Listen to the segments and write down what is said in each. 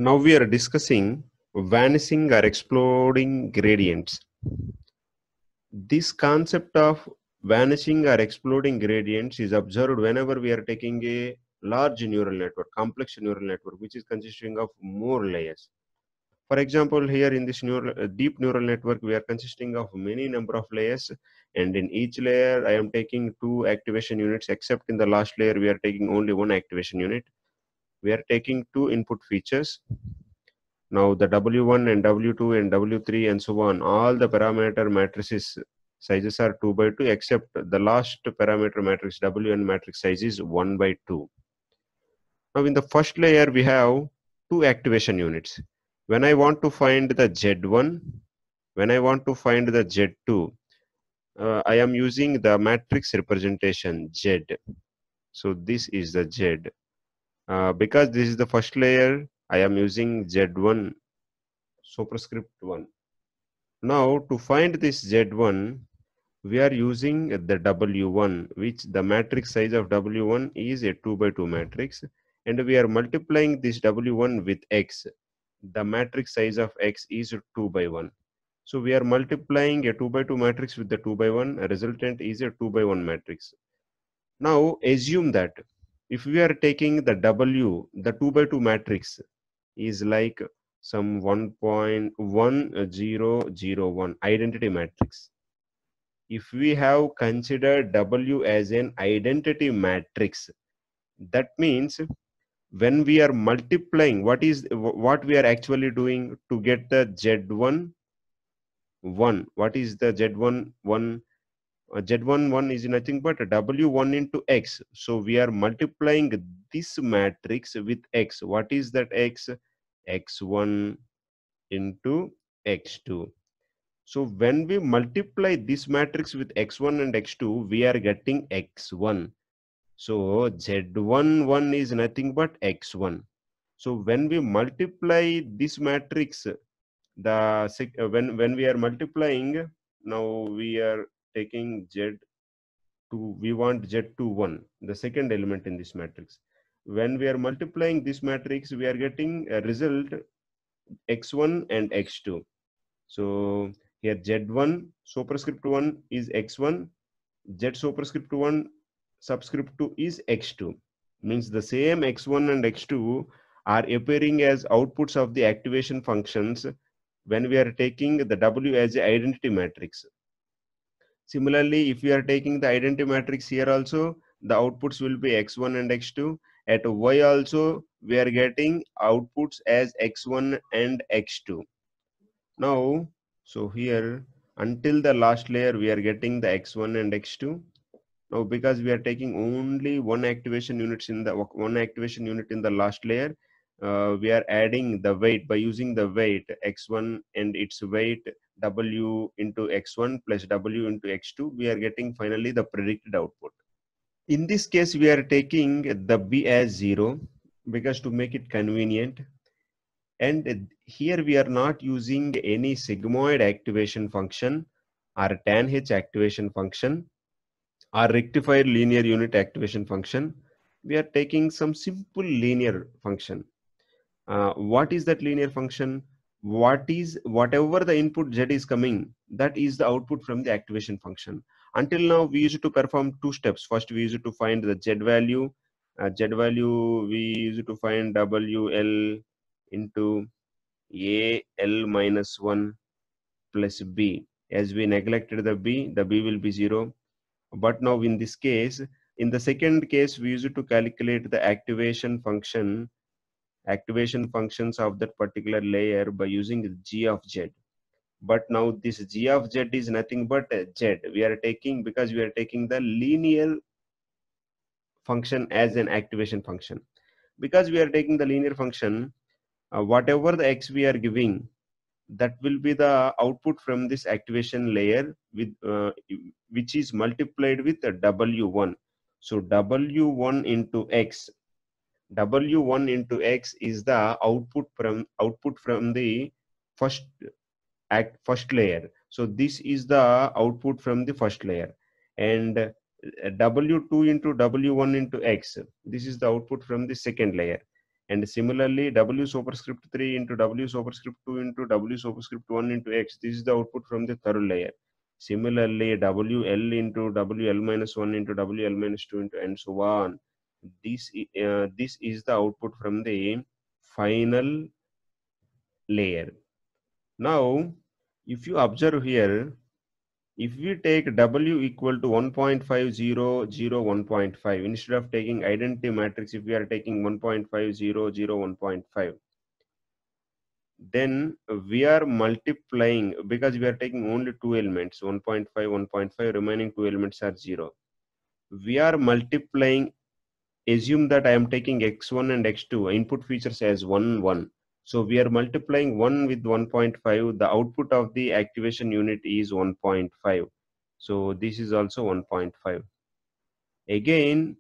Now we are discussing vanishing or exploding gradients. This concept of vanishing or exploding gradients is observed whenever we are taking a large neural network, complex neural network, which is consisting of more layers. For example, here in this deep neural network, we are consisting of many number of layers, and in each layer, I am taking 2 activation units, except in the last layer, we are taking only 1 activation unit. We are taking 2 input features. Now the W1 and W2 and W3 and so on, all the parameter matrices sizes are 2 by 2, except the last parameter matrix Wn matrix size is 1 by 2. Now in the first layer, we have 2 activation units. When I want to find the Z1, when I want to find the Z2, I am using the matrix representation Z. So this is the Z. Because this is the first layer, I am using Z1 superscript 1. Now to find this Z1, we are using the W1, which the matrix size of W1 is a 2 by 2 matrix, and we are multiplying this W1 with X. The matrix size of X is 2 by 1. So we are multiplying a 2 by 2 matrix with the 2 by 1, a resultant is a 2 by 1 matrix. Now assume that if we are taking the W, the 2 by 2 matrix is like some 1.1001 identity matrix. If we have considered W as an identity matrix, that means when we are multiplying, what we are actually doing to get the Z1 1? What is the Z1 1? Z1 1 is nothing but W1 into X. So we are multiplying this matrix with X. What is that X? X1 into X2. So when we multiply this matrix with X1 and X2, we are getting X1. So Z1 1 is nothing but X1. So when we multiply this matrix, when we are multiplying, now we are taking Z2, we want Z21, the second element in this matrix. When we are multiplying this matrix, we are getting a result X1 and X2. So here Z1 superscript 1 is X1, Z superscript 1 subscript 2 is X2. Means the same X1 and X2 are appearing as outputs of the activation functions when we are taking the W as an identity matrix. Similarly, if we are taking the identity matrix here also, the outputs will be X1 and X2. At Y also, we are getting outputs as X1 and X2. Now, so here until the last layer, we are getting the X1 and X2. Now, because we are taking only one activation unit in the last layer, we are adding the weight by using the weight X1 and its weight W into X1 plus W into X2. We are getting finally the predicted output. In this case, we are taking the B as 0 because to make it convenient. And here we are not using any sigmoid activation function or tan H activation function or rectified linear unit activation function. We are taking some simple linear function. What is that linear function? Whatever the input Z is coming, that is the output from the activation function. Until now, we used to perform 2 steps. First, we used to find the Z value. We used to find WL into A L minus 1 plus B. As we neglected the B will be 0. But now in this case, in the second case, we used to calculate the activation functions of that particular layer by using G of Z. But now this G of Z is nothing but Z. We are taking, because we are taking the linear function as an activation function. Because we are taking the linear function, whatever the X we are giving, that will be the output from this activation layer with which is multiplied with W1. So W1 into X, W1 into X is the output from the first layer. So this is the output from the first layer, and W2 into W1 into X, this is the output from the second layer. And similarly, W superscript 3 into W superscript 2 into W superscript 1 into X. This is the output from the third layer. Similarly, WL into WL minus 1 into WL minus 2 into and so on. This is the output from the final layer. Now, if you observe here, if we take W equal to 1.50, 1.5, instead of taking identity matrix, if we are taking 1.50, 1.5, then we are multiplying, because we are taking only two elements, 1.5, 1.5, remaining two elements are 0. We are multiplying, assume that I am taking x1 and x2, input features as 1, 1. So we are multiplying 1 with 1.5. The output of the activation unit is 1.5. So this is also 1.5. Again,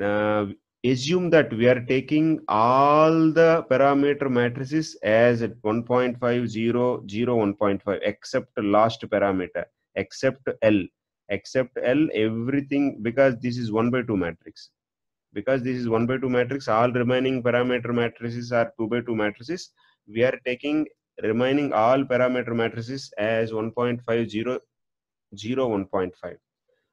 uh, assume that we are taking all the parameter matrices as 1.5, 0, 0, 1.5, except the last parameter, except L. Except L, everything, because this is 1 by 2 matrix. Because this is 1 by 2 matrix, all remaining parameter matrices are 2 by 2 matrices. We are taking remaining all parameter matrices as 1.5, 0, 0, 1.5.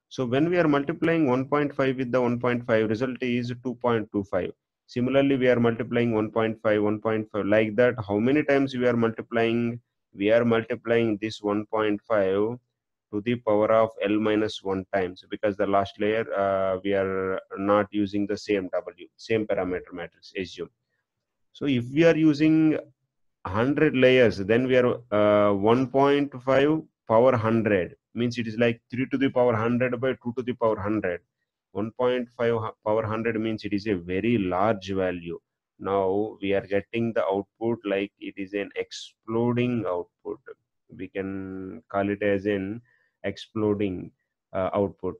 So when we are multiplying 1.5 with the 1.5, result is 2.25. Similarly, we are multiplying 1.5, 1.5, like that. How many times we are multiplying? We are multiplying this 1.5 to the power of L minus 1 times, because the last layer we are not using the same W, same parameter matrix, assume. So if we are using 100 layers, then we are 1.5 power 100, means it is like 3 to the power 100 by 2 to the power 100. 1.5 power 100 means it is a very large value. Now we are getting the output like it is an exploding output. We can call it as an exploding output.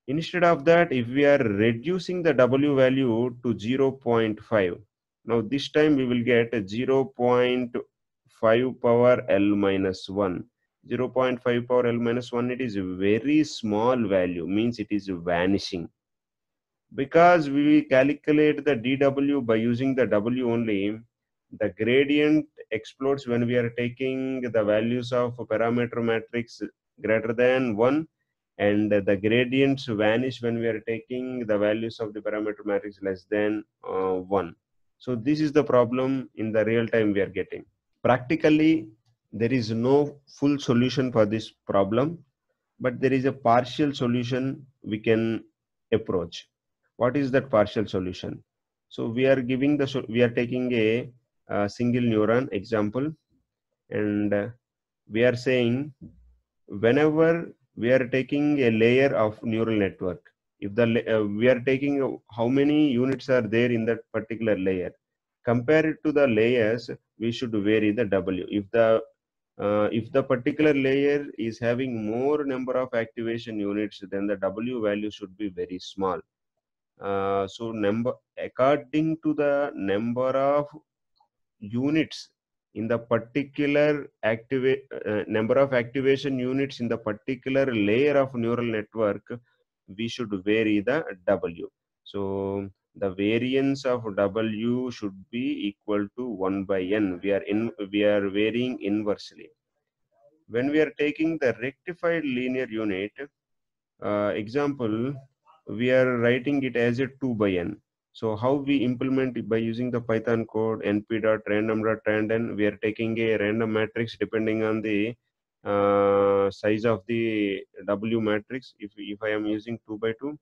Instead of that, if we are reducing the W value to 0.5, now this time we will get 0.5 power L minus 1. 0.5 power L minus 1, it is a very small value, means it is vanishing. Because we calculate the dW by using the W only, the gradient explodes when we are taking the values of parameter matrix greater than 1, and the gradients vanish when we are taking the values of the parameter matrix less than 1. So this is the problem in the real time we are getting. Practically, there is no full solution for this problem, but there is a partial solution we can approach. What is that partial solution? So we are giving the, we are taking a single neuron example, and we are saying whenever we are taking a layer of neural network, if the we are taking how many units are there in that particular layer, compared to the layers, we should vary the W. If the particular layer is having more number of activation units, then the W value should be very small. So number, according to the number of units in the particular number of activation units in the particular layer of neural network, we should vary the W. So the variance of W should be equal to 1 by n. We are varying inversely. When we are taking the rectified linear unit example, we are writing it as a 2 by n. So how we implement it? By using the Python code np.random.random, we are taking a random matrix depending on the size of the W matrix. If I am using 2 by 2,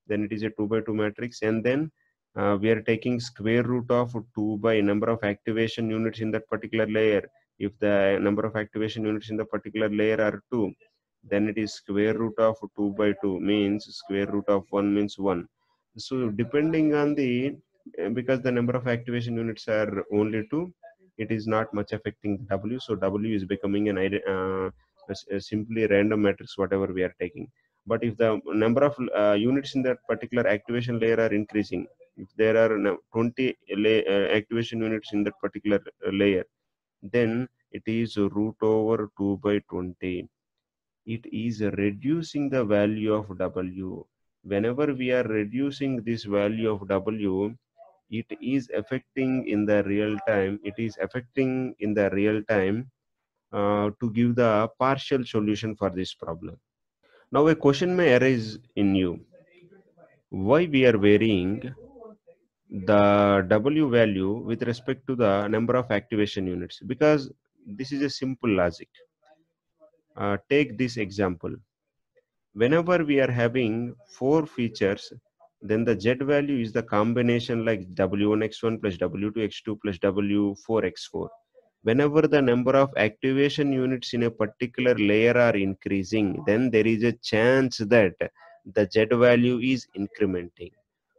then it is a 2 by 2 matrix, and then we are taking square root of 2 by number of activation units in that particular layer. If the number of activation units in the particular layer are 2, then it is square root of 2 by 2, means square root of 1 means 1. So depending on the, because the number of activation units are only 2, it is not much affecting W. So W is becoming an a simply random matrix whatever we are taking. But if the number of units in that particular activation layer are increasing, if there are 20 activation units in that particular layer, then it is root over 2 by 20. It is reducing the value of W. Whenever we are reducing this value of W, it is affecting in the real time. It is affecting in the real time to give the partial solution for this problem. Now a question may arise in you, why we are varying the W value with respect to the number of activation units? Because this is a simple logic. Take this example. Whenever we are having four features, then the Z value is the combination like W1x1 plus W2x2 plus W4x4. Whenever the number of activation units in a particular layer are increasing, then there is a chance that the Z value is incrementing.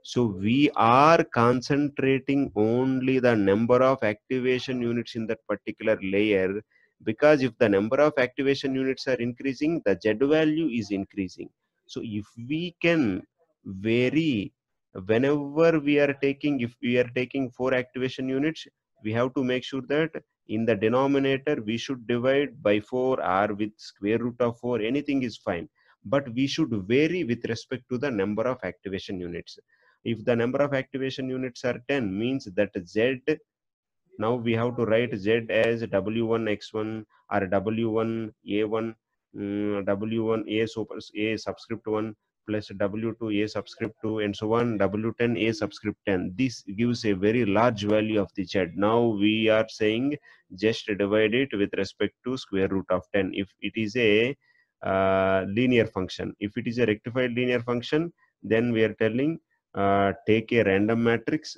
So we are concentrating only the number of activation units in that particular layer, because if the number of activation units are increasing, the Z value is increasing. So if we can vary whenever we are taking, if we are taking four activation units, we have to make sure that in the denominator we should divide by 4 or with square root of 4, anything is fine, but we should vary with respect to the number of activation units. If the number of activation units are 10, means that Z, now we have to write Z as W1x1 or W1A1, W1A subscript 1 plus W2A subscript 2 and so on, W10A subscript 10. This gives a very large value of the Z. Now we are saying just divide it with respect to square root of 10 if it is a linear function. If it is a rectified linear function, then we are telling take a random matrix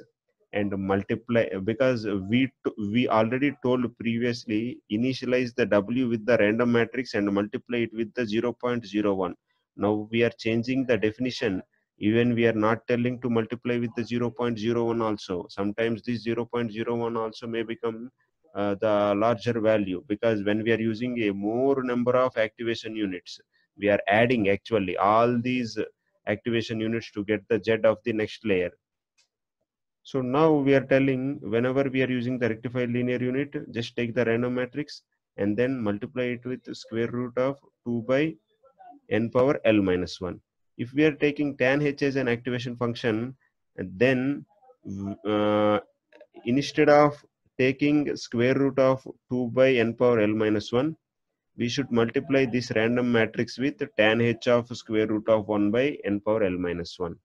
and multiply, because we already told previously, initialize the W with the random matrix and multiply it with the 0.01. Now we are changing the definition. Even we are not telling to multiply with the 0.01 also. Sometimes this 0.01 also may become the larger value, because when we are using a more number of activation units, we are adding actually all these activation units to get the Z of the next layer. So now we are telling, whenever we are using the rectified linear unit, just take the random matrix and then multiply it with the square root of 2 by n power L minus 1. If we are taking tan h as an activation function, then uh, instead of taking square root of 2 by n power L minus 1, we should multiply this random matrix with tan h of square root of 1 by n power L minus 1.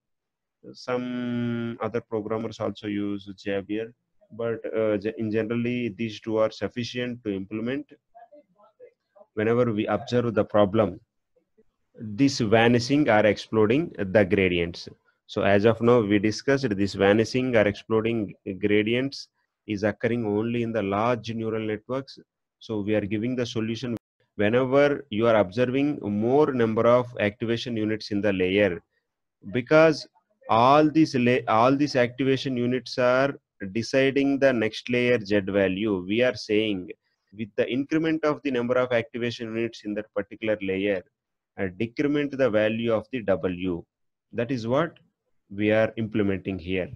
Some other programmers also use Zapier, but in generally these two are sufficient to implement. Whenever we observe the problem, this vanishing or exploding the gradients. So as of now, we discussed this vanishing or exploding gradients is occurring only in the large neural networks. So we are giving the solution whenever you are observing more number of activation units in the layer, because all these activation units are deciding the next layer Z value. We are saying with the increment of the number of activation units in that particular layer, decrement the value of the W. That is what we are implementing here.